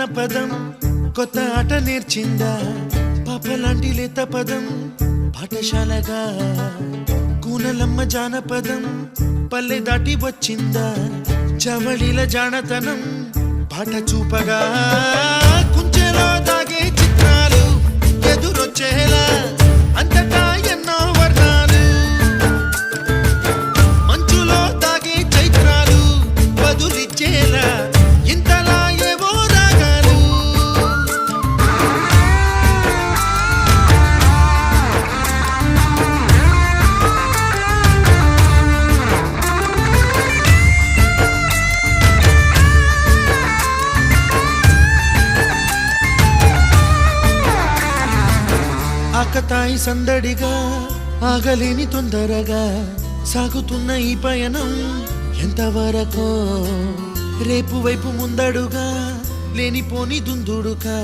అన్న పదం కొత్త ఆట నేర్చిందా పాపలాంటి లేత పదం పాఠశాలగా కూనలమ్మ జానపదం పల్లె దాటి వచ్చిందా చవళిల జానతనం పాట చూపగా కుంచెలో దాగే చిత్రాలు ఎదురొచ్చేలా అంతటా ఎన్నో వర్ణాలు మంచులో దాగే చైత్రాలు బదులిచ్చేలా ఇంతలా ఏవో రాగాలు ఆకతాయి సందడిగా ఆగలేని తొందరగా సాగుతున్న ఈ పయనం ఎంతవరకో రేపు వైపు ముందడుగా లేనిపోని దుందుడుగా